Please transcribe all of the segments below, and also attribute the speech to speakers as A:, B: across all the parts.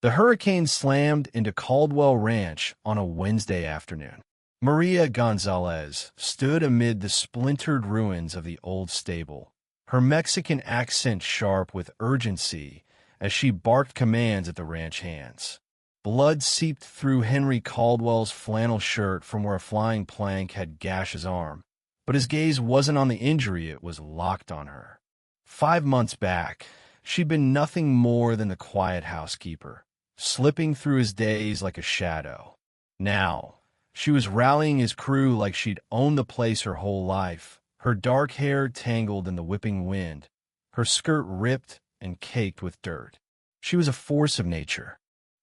A: The hurricane slammed into Caldwell Ranch on a Wednesday afternoon. Maria Gonzalez stood amid the splintered ruins of the old stable, her Mexican accent sharp with urgency as she barked commands at the ranch hands. Blood seeped through Henry Caldwell's flannel shirt from where a flying plank had gashed his arm, but his gaze wasn't on the injury, it was locked on her. 5 months back, she'd been nothing more than the quiet housekeeper, slipping through his days like a shadow. Now, she was rallying his crew like she'd owned the place her whole life, her dark hair tangled in the whipping wind, her skirt ripped and caked with dirt. She was a force of nature,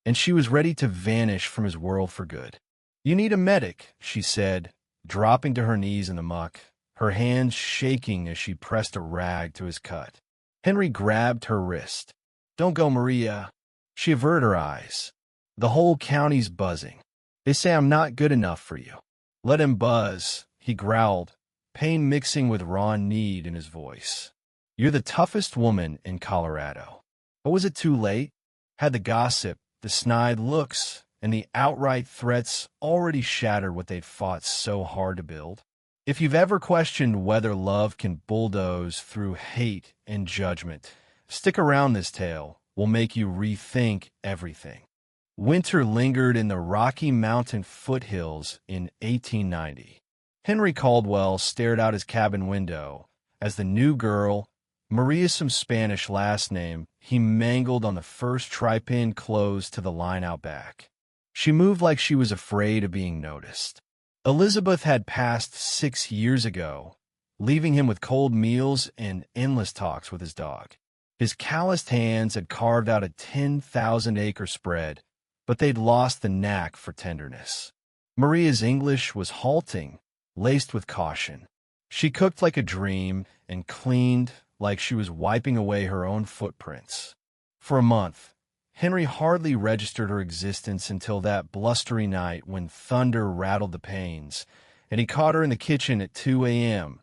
A: and she was ready to vanish from his world for good. "You need a medic," she said, dropping to her knees in the muck, her hands shaking as she pressed a rag to his cut. Henry grabbed her wrist. "Don't go, Maria." She averted her eyes. "The whole county's buzzing. They say I'm not good enough for you." "Let him buzz," he growled, pain mixing with raw need in his voice. "You're the toughest woman in Colorado." But was it too late? Had the gossip, the snide looks, and the outright threats already shattered what they'd fought so hard to build? If you've ever questioned whether love can bulldoze through hate and judgment, stick around. This tale will make you rethink everything. Winter lingered in the Rocky Mountain foothills in 1890. Henry Caldwell stared out his cabin window as the new girl, Maria, some Spanish last name, he mangled on the first tri-pin close to the line out back. She moved like she was afraid of being noticed. Elizabeth had passed 6 years ago, leaving him with cold meals and endless talks with his dog. His calloused hands had carved out a 10,000-acre spread, but they'd lost the knack for tenderness. Maria's English was halting, laced with caution. She cooked like a dream and cleaned like she was wiping away her own footprints. For a month, Henry hardly registered her existence until that blustery night when thunder rattled the panes, and he caught her in the kitchen at 2 a.m.,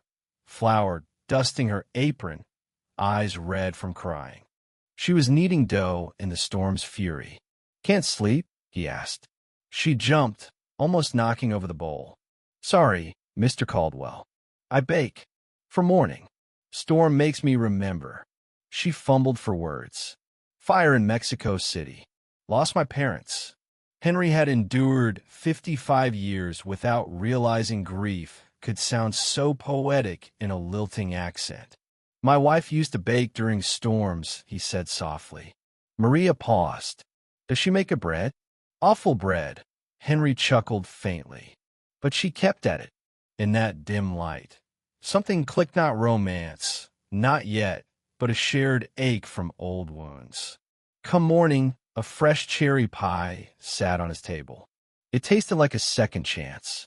A: flour dusting her apron, eyes red from crying. She was kneading dough in the storm's fury. "Can't sleep?" he asked. She jumped, almost knocking over the bowl. "Sorry, Mr. Caldwell. I bake. For morning. Storm makes me remember." She fumbled for words. "Fire in Mexico City. Lost my parents." Henry had endured 55 years without realizing grief could sound so poetic in a lilting accent. "My wife used to bake during storms," he said softly. Maria paused. "Does she make a bread?" "Awful bread." Henry chuckled faintly. But she kept at it. In that dim light, something clicked, not romance, not yet, but a shared ache from old wounds. Come morning, a fresh cherry pie sat on his table. It tasted like a second chance.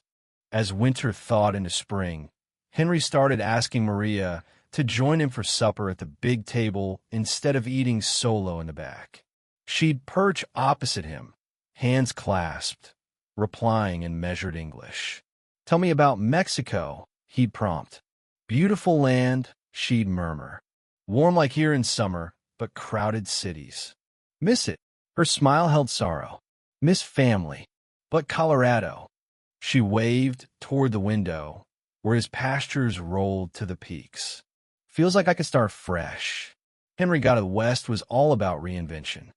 A: As winter thawed into spring, Henry started asking Maria to join him for supper at the big table instead of eating solo in the back. She'd perch opposite him, hands clasped, replying in measured English. "Tell me about Mexico," he'd prompt. "Beautiful land," she'd murmur. "Warm like here in summer, but crowded cities." "Miss it." Her smile held sorrow. "Miss family. But Colorado." She waved toward the window, where his pastures rolled to the peaks. "Feels like I could start fresh." Henry got it west was all about reinvention.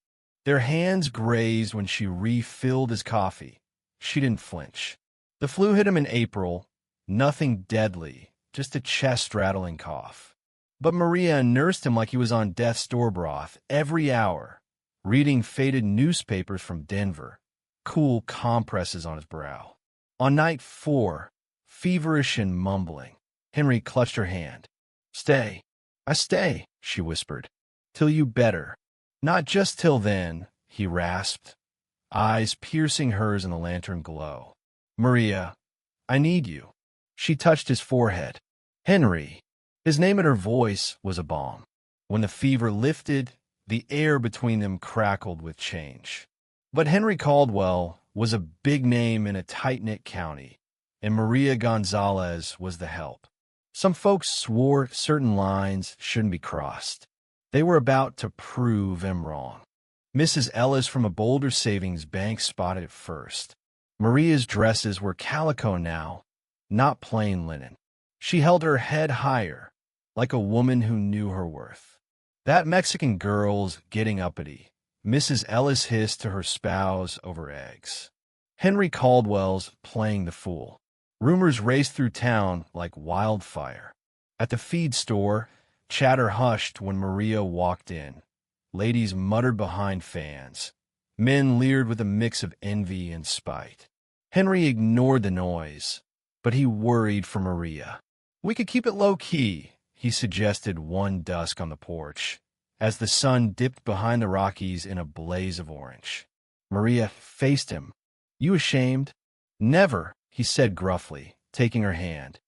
A: Their hands grazed when she refilled his coffee. She didn't flinch. The flu hit him in April, nothing deadly, just a chest-rattling cough. But Maria nursed him like he was on death's door broth every hour, reading faded newspapers from Denver, cool compresses on his brow. On night 4, feverish and mumbling, Henry clutched her hand. "Stay. I stay," she whispered. "Till you better." "Not just till then," he rasped, eyes piercing hers in the lantern glow. "Maria, I need you." She touched his forehead. "Henry." His name and her voice was a balm. When the fever lifted, the air between them crackled with change. But Henry Caldwell was a big name in a tight-knit county, and Maria Gonzalez was the help. Some folks swore certain lines shouldn't be crossed. They were about to prove him wrong. Mrs. Ellis from a Boulder Savings Bank spotted it first. Maria's dresses were calico now, not plain linen. She held her head higher, like a woman who knew her worth. "That Mexican girl's getting uppity," Mrs. Ellis hissed to her spouse over eggs. Henry Caldwell's playing the fool. Rumors raced through town like wildfire. At the feed store, chatter hushed when Maria walked in. Ladies muttered behind fans. Men leered with a mix of envy and spite. Henry ignored the noise, but he worried for Maria. "We could keep it low-key," he suggested one dusk on the porch, as the sun dipped behind the Rockies in a blaze of orange. Maria faced him. "You ashamed?" "Never," he said gruffly, taking her hand.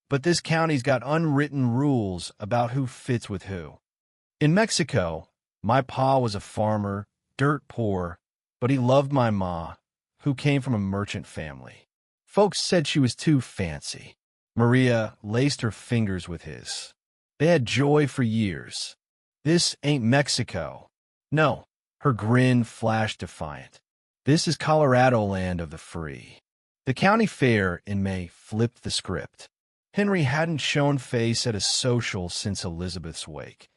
A: "But this county's got unwritten rules about who fits with who. In Mexico, my pa was a farmer, dirt poor, but he loved my ma, who came from a merchant family. Folks said she was too fancy." Maria laced her fingers with his. They had joy for years. "This ain't Mexico." "No." Her grin flashed defiant. "This is Colorado land of the free." The county fair in May flipped the script. Henry hadn't shown face at a social since Elizabeth's wake,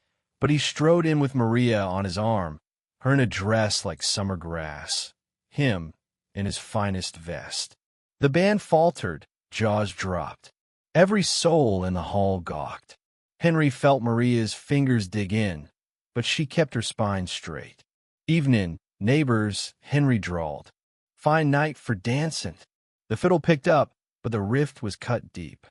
A: but he strode in with Maria on his arm, her in a dress like summer grass, him in his finest vest. The band faltered, jaws dropped. Every soul in the hall gawked. Henry felt Maria's fingers dig in, but she kept her spine straight. "Evenin', neighbors," Henry drawled. "Fine night for dancin'." The fiddle picked up, but the rift was cut deep.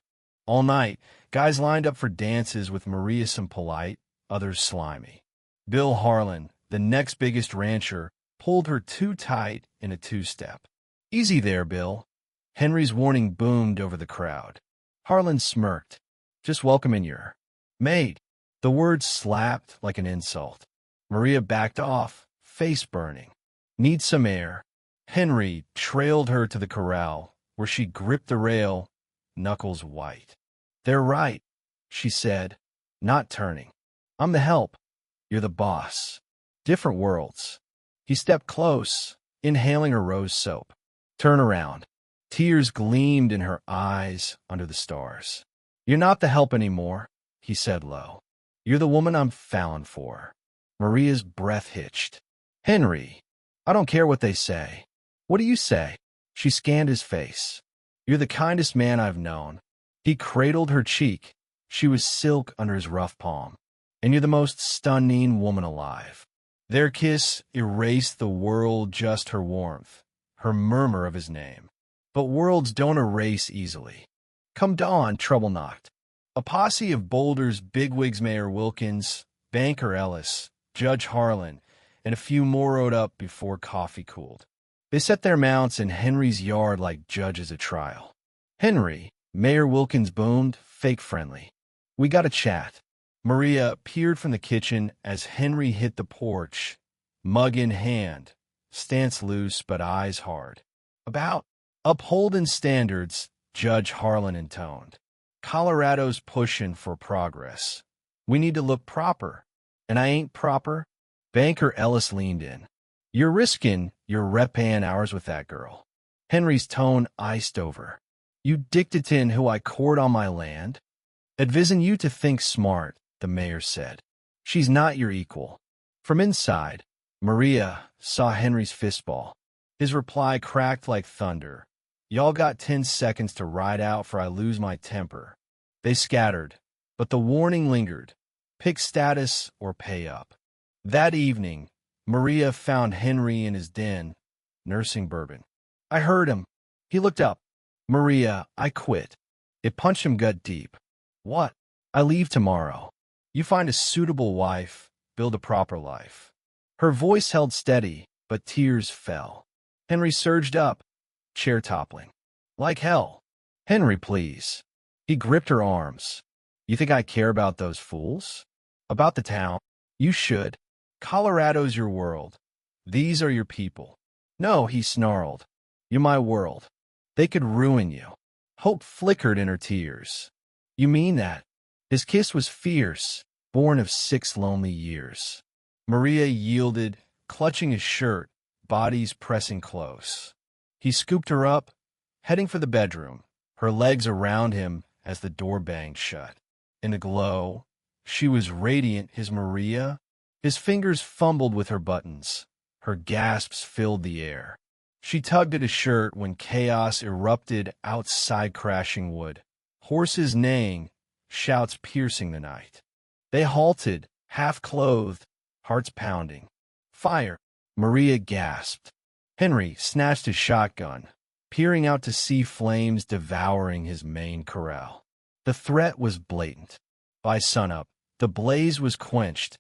A: All night, guys lined up for dances with Maria, some polite, others slimy. Bill Harlan, the next biggest rancher, pulled her too tight in a two-step. "Easy there, Bill." Henry's warning boomed over the crowd. Harlan smirked. "Just welcoming your Maid." The word slapped like an insult. Maria backed off, face burning. "Need some air." Henry trailed her to the corral, where she gripped the rail, knuckles white. "They're right," she said, not turning. "I'm the help. You're the boss. Different worlds." He stepped close, inhaling her rose soap. "Turn around." Tears gleamed in her eyes under the stars. "You're not the help anymore," he said low. "You're the woman I'm fallin' for." Maria's breath hitched. "Henry, I don't care what they say." "What do you say?" She scanned his face. "You're the kindest man I've known." He cradled her cheek. She was silk under his rough palm. "And you're the most stunning woman alive." Their kiss erased the world, just her warmth, her murmur of his name. But worlds don't erase easily. Come dawn, trouble knocked. A posse of Boulder's bigwigs, Mayor Wilkins, Banker Ellis, Judge Harlan, and a few more rode up before coffee cooled. They set their mounts in Henry's yard like judges at trial. "Henry," Mayor Wilkins boomed, fake friendly. "We got to chat." Maria peered from the kitchen as Henry hit the porch, mug in hand, stance loose but eyes hard. "About upholding standards," Judge Harlan intoned. "Colorado's pushing for progress. We need to look proper. And I ain't proper." Banker Ellis leaned in. "You're risking your rep-paying hours with that girl." Henry's tone iced over. "You dictatin' who I court on my land?" "Advisin' you to think smart," the mayor said. "She's not your equal." From inside, Maria saw Henry's fistball. His reply cracked like thunder. "Y'all got 10 seconds to ride out for I lose my temper." They scattered, but the warning lingered. Pick status or pay up. That evening, Maria found Henry in his den, nursing bourbon. "I heard him." He looked up. "Maria, I quit." It punched him gut deep. "What?" "I leave tomorrow. You find a suitable wife, build a proper life." Her voice held steady, but tears fell. Henry surged up, chair toppling. "Like hell." "Henry, please." He gripped her arms. "You think I care about those fools? About the town? You should. Colorado's your world. These are your people." "No," he snarled. "You're my world. They could ruin you." Hope flickered in her tears. "You mean that?" His kiss was fierce, born of 6 lonely years. Maria yielded, clutching his shirt, bodies pressing close. He scooped her up, heading for the bedroom, her legs around him as the door banged shut. In the glow, she was radiant, his Maria. His fingers fumbled with her buttons. Her gasps filled the air. She tugged at his shirt when chaos erupted outside, crashing wood. Horses neighing, shouts piercing the night. They halted, half-clothed, hearts pounding. Fire! Maria gasped. Henry snatched his shotgun, peering out to see flames devouring his main corral. The threat was blatant. By sunup, the blaze was quenched,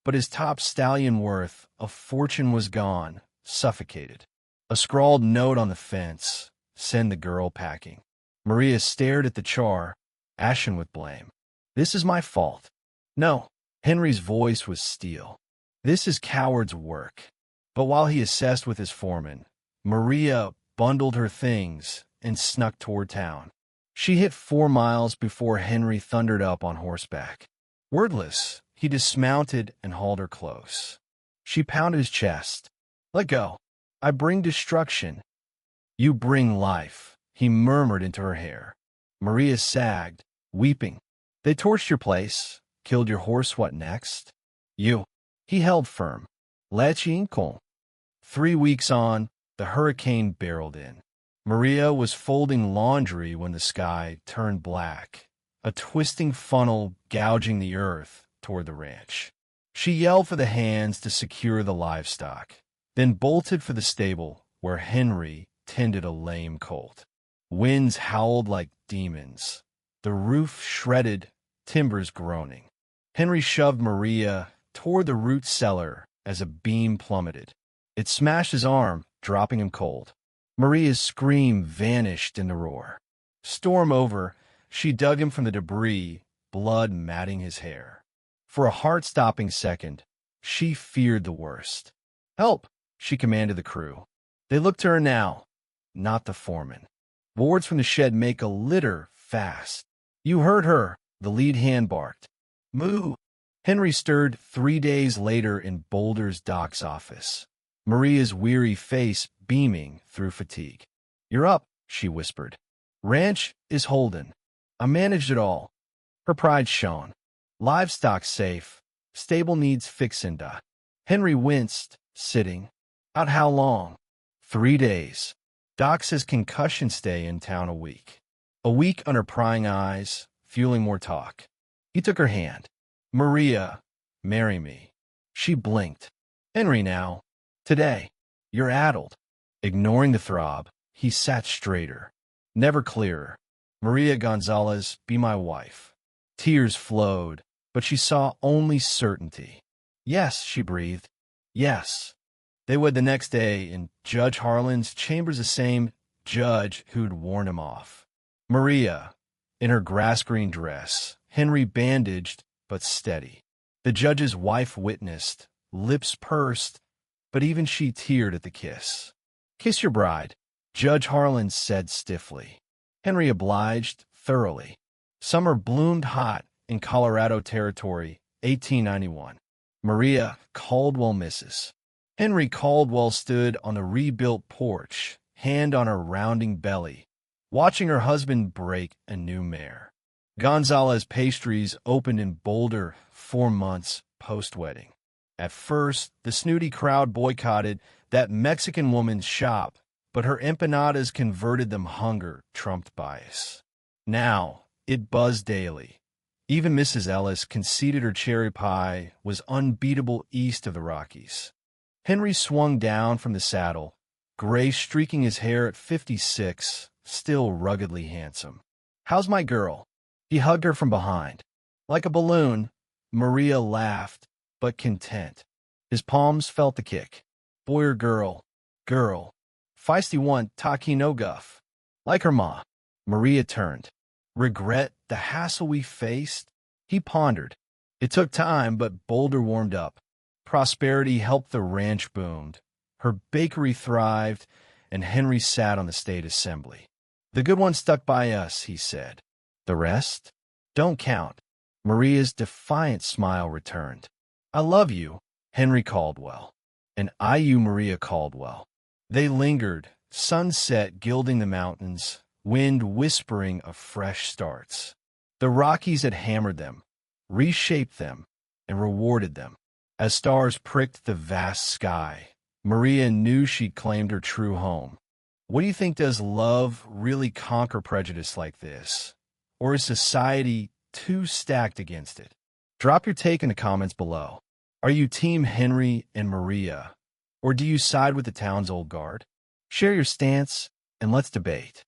A: but his top stallion worth a fortune was gone, suffocated. A scrawled note on the fence, "Send the girl packing." Maria stared at the char, ashen with blame. "This is my fault." "No." Henry's voice was steel. "This is coward's work." But while he assessed with his foreman, Maria bundled her things and snuck toward town. She hit 4 miles before Henry thundered up on horseback. Wordless, he dismounted and hauled her close. She pounded his chest. "Let go. I bring destruction." "You bring life," he murmured into her hair. Maria sagged, weeping. "They torched your place, killed your horse. What next?" "You." He held firm. "Leche incon." 3 weeks on, the hurricane barreled in. Maria was folding laundry when the sky turned black, a twisting funnel gouging the earth toward the ranch. She yelled for the hands to secure the livestock, then bolted for the stable where Henry tended a lame colt. Winds howled like demons, the roof shredded, timbers groaning. Henry shoved Maria toward the root cellar as a beam plummeted. It smashed his arm, dropping him cold. Maria's scream vanished in the roar. Storm over, she dug him from the debris, blood matting his hair. For a heart-stopping second, she feared the worst. "Help!" she commanded the crew. They looked to her now, not the foreman. "Boards from the shed make a litter fast." "You heard her," the lead hand barked. "Moo!" Henry stirred 3 days later in Boulder's doc's office, Maria's weary face beaming through fatigue. "You're up," she whispered. "Ranch is holding. I managed it all." Her pride shone. "Livestock safe. Stable needs fixin'. Henry winced, sitting. "Out how long?" 3 days. Doc says concussion stay in town a week. A week under prying eyes, fueling more talk. He took her hand. "Maria, marry me." She blinked. "Henry now. Today. You're addled." Ignoring the throb, he sat straighter, never clearer. "Maria Gonzalez, be my wife." Tears flowed, but she saw only certainty. "Yes," she breathed. "Yes." They wed the next day in Judge Harlan's chambers, the same judge who'd warned him off. Maria, in her grass-green dress, Henry bandaged but steady. The judge's wife witnessed, lips pursed, but even she teared at the kiss. "Kiss your bride," Judge Harlan said stiffly. Henry obliged thoroughly. Summer bloomed hot in Colorado Territory, 1891. Maria Caldwell misses. Henry Caldwell stood on the rebuilt porch, hand on her rounding belly, watching her husband break a new mare. Gonzalez Pastries opened in Boulder 4 months post-wedding. At first, the snooty crowd boycotted that Mexican woman's shop, but her empanadas converted them. Hunger trumped bias. Now, it buzzed daily. Even Mrs. Ellis conceded her cherry pie was unbeatable east of the Rockies. Henry swung down from the saddle, gray streaking his hair at 56, still ruggedly handsome. "How's my girl?" He hugged her from behind. Like a balloon, Maria laughed, but content. His palms felt the kick. "Boy or girl?" "Girl." "Feisty one, taki no guff." "Like her ma." Maria turned. "Regret the hassle we faced?" He pondered. It took time, but Boulder warmed up. Prosperity helped, the ranch boomed. Her bakery thrived, and Henry sat on the state assembly. "The good one stuck by us," he said. "The rest? Don't count." Maria's defiant smile returned. "I love you, Henry Caldwell." and IU Maria Caldwell. They lingered, sunset gilding the mountains, wind whispering of fresh starts. The Rockies had hammered them, reshaped them, and rewarded them. As stars pricked the vast sky, Maria knew she'd claimed her true home. What do you think? Does love really conquer prejudice like this? Or is society too stacked against it? Drop your take in the comments below. Are you Team Henry and Maria? Or do you side with the town's old guard? Share your stance and let's debate.